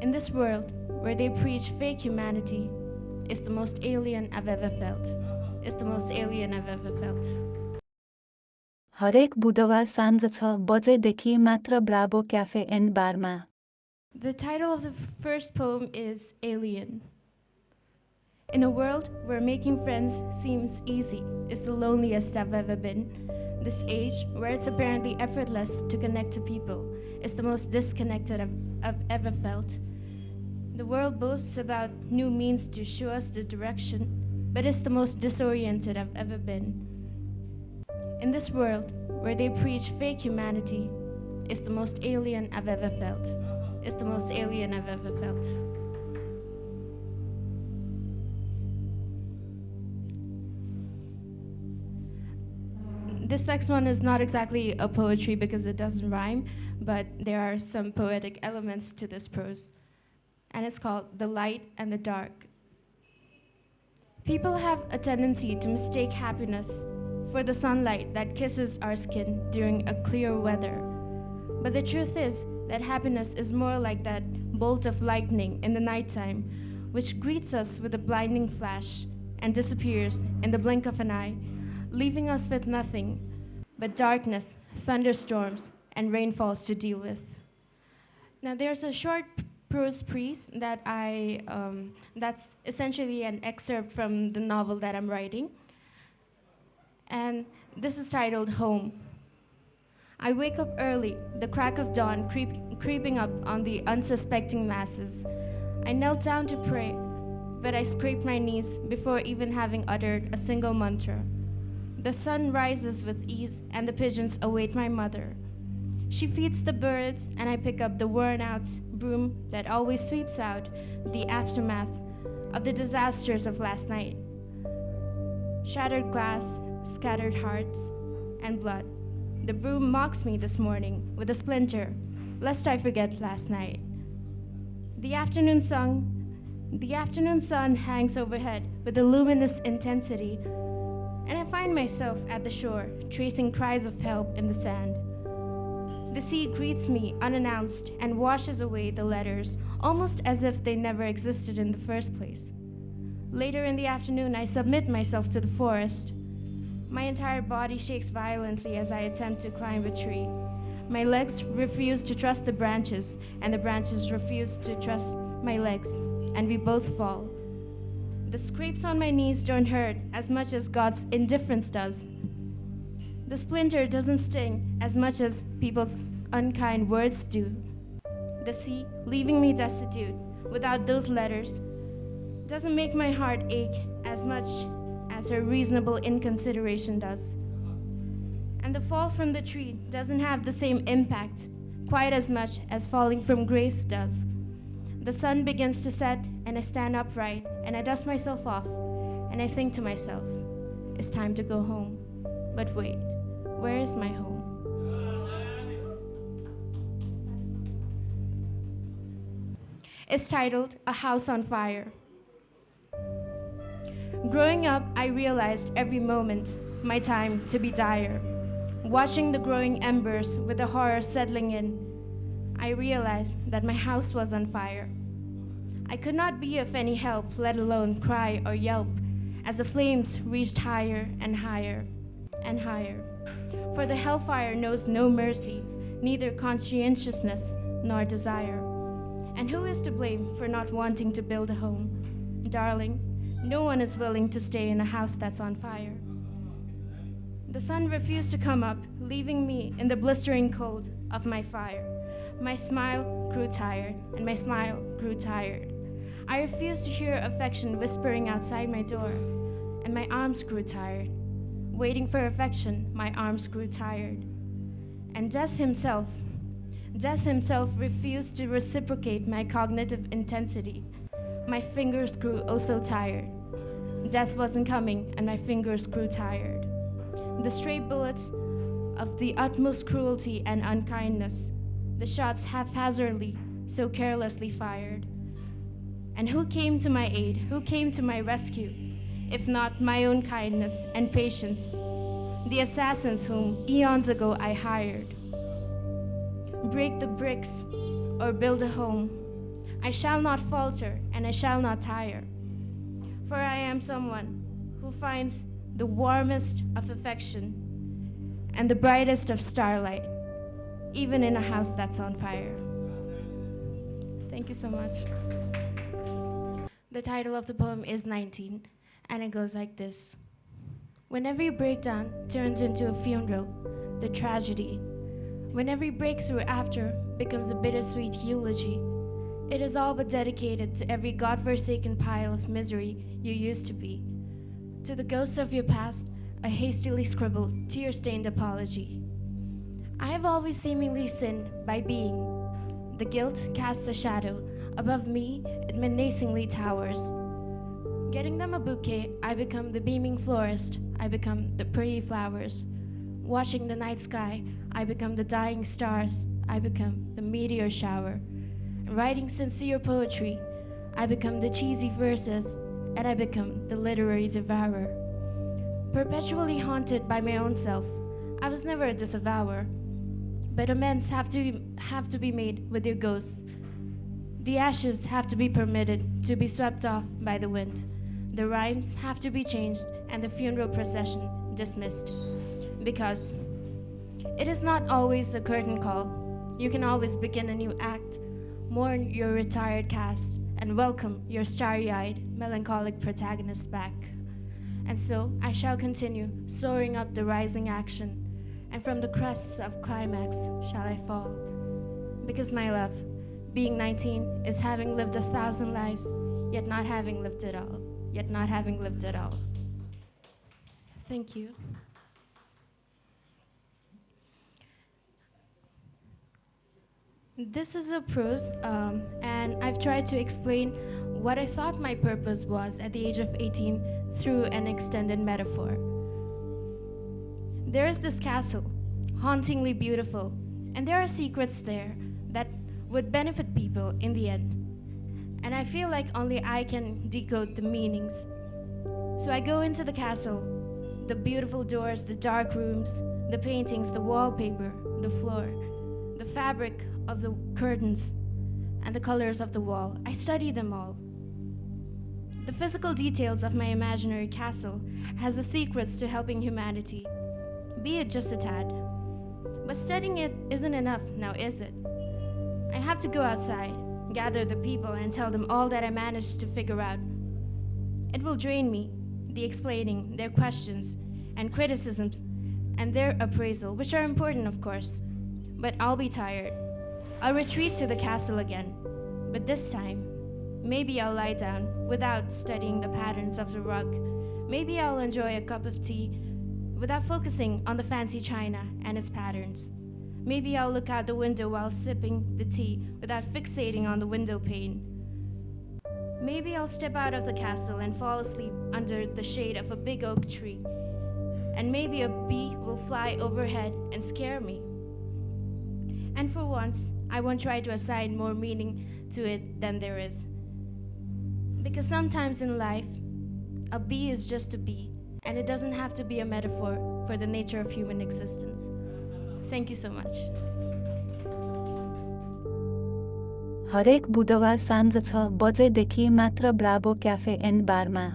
In this world where they preach fake humanity, it's the most alien I've ever felt. It's the most alien I've ever felt. हरेक बुधबार साँझ 6 बजेदेखि मात्र Bravo cafe end बारमा। The title of the first poem is Alien. In a world where making friends seems easy, it's the loneliest I've ever been. This age, where it's apparently effortless to connect to people, is the most disconnected I've ever felt. The world boasts about new means to show us the direction, but it's the most disoriented I've ever been. In this world, where they preach fake humanity, it's the most alien I've ever felt. It's the most alien I've ever felt. This next one is not exactly a poetry because it doesn't rhyme, but there are some poetic elements to this prose. And it's called The Light and the Dark. People have a tendency to mistake happiness for the sunlight that kisses our skin during a clear weather. But the truth is that happiness is more like that bolt of lightning in the nighttime, which greets us with a blinding flash and disappears in the blink of an eye, leaving us with nothing but darkness, thunderstorms, and rainfalls to deal with. Now there's a short prose piece that that's essentially an excerpt from the novel that I'm writing. And this is titled Home. I wake up early, the crack of dawn creeping up on the unsuspecting masses. I knelt down to pray, but I scraped my knees before even having uttered a single mantra. The sun rises with ease, and the pigeons await my mother. She feeds the birds, and I pick up the worn-out broom that always sweeps out the aftermath of the disasters of last night. Shattered glass, scattered hearts, and blood. The broom mocks me this morning with a splinter, lest I forget last night. The afternoon sun hangs overhead with a luminous intensity, and I find myself at the shore, tracing cries of help in the sand. The sea greets me unannounced and washes away the letters, almost as if they never existed in the first place. Later in the afternoon, I submit myself to the forest. My entire body shakes violently as I attempt to climb a tree. My legs refuse to trust the branches, and the branches refuse to trust my legs, and we both fall. The scrapes on my knees don't hurt as much as God's indifference does. The splinter doesn't sting as much as people's unkind words do. The sea, leaving me destitute without those letters, doesn't make my heart ache as much as her reasonable inconsideration does. And the fall from the tree doesn't have the same impact quite as much as falling from grace does. The sun begins to set, and I stand upright, and I dust myself off, and I think to myself, it's time to go home. But wait, where is my home? It's titled A House on Fire. Growing up, I realized every moment my time to be dire. Watching the growing embers with the horror settling in, I realized that my house was on fire. I could not be of any help, let alone cry or yelp, as the flames reached higher and higher and higher. For the hellfire knows no mercy, neither conscientiousness nor desire. And who is to blame for not wanting to build a home? Darling, no one is willing to stay in a house that's on fire. The sun refused to come up, leaving me in the blistering cold of my fire. My smile grew tired, and my smile grew tired. I refused to hear affection whispering outside my door, and my arms grew tired. Waiting for affection, my arms grew tired. And death himself refused to reciprocate my cognitive intensity. My fingers grew oh so tired. Death wasn't coming, and my fingers grew tired. The stray bullets of the utmost cruelty and unkindness, the shots haphazardly, so carelessly fired. And who came to my aid, who came to my rescue, if not my own kindness and patience, the assassins whom eons ago I hired? Break the bricks or build a home. I shall not falter and I shall not tire. For I am someone who finds the warmest of affection and the brightest of starlight, even in a house that's on fire. Thank you so much. The title of the poem is 19, and it goes like this. When every breakdown turns into a funeral, the tragedy, when every breakthrough after becomes a bittersweet eulogy, it is all but dedicated to every godforsaken pile of misery you used to be. To the ghosts of your past, a hastily scribbled, tear-stained apology. I have always seemingly sinned by being. The guilt casts a shadow. Above me, it menacingly towers. Getting them a bouquet, I become the beaming florist. I become the pretty flowers. Watching the night sky, I become the dying stars. I become the meteor shower. Writing sincere poetry, I become the cheesy verses, and I become the literary devourer. Perpetually haunted by my own self, I was never a disavower, but amends have to be made with your ghosts. The ashes have to be permitted to be swept off by the wind. The rhymes have to be changed and the funeral procession dismissed. Because it is not always a curtain call. You can always begin a new act, mourn your retired cast, and welcome your starry-eyed, melancholic protagonist back. And so I shall continue soaring up the rising action, and from the crests of climax shall I fall. Because my love, being 19, is having lived 1,000 lives, yet not having lived it all, yet not having lived it all. Thank you. This is a prose, and I've tried to explain what I thought my purpose was at the age of 18 through an extended metaphor. There is this castle, hauntingly beautiful, and there are secrets there that would benefit people in the end. And I feel like only I can decode the meanings. So I go into the castle, the beautiful doors, the dark rooms, the paintings, the wallpaper, the floor, the fabric of the curtains, and the colors of the wall. I study them all. The physical details of my imaginary castle has the secrets to helping humanity, be it just a tad. But studying it isn't enough, now is it? I have to go outside, gather the people, and tell them all that I managed to figure out. It will drain me, the explaining, their questions, and criticisms, and their appraisal, which are important, of course. But I'll be tired. I'll retreat to the castle again, but this time, maybe I'll lie down without studying the patterns of the rug. Maybe I'll enjoy a cup of tea without focusing on the fancy china and its patterns. Maybe I'll look out the window while sipping the tea without fixating on the window pane. Maybe I'll step out of the castle and fall asleep under the shade of a big oak tree. And maybe a bee will fly overhead and scare me. And for once, I won't try to assign more meaning to it than there is. Because sometimes in life, a bee is just a bee, and it doesn't have to be a metaphor for the nature of human existence. Thank you so much. हरेक बुधबार साँझ 6 बजेदेखि मात्र Bravo cafe end बारमा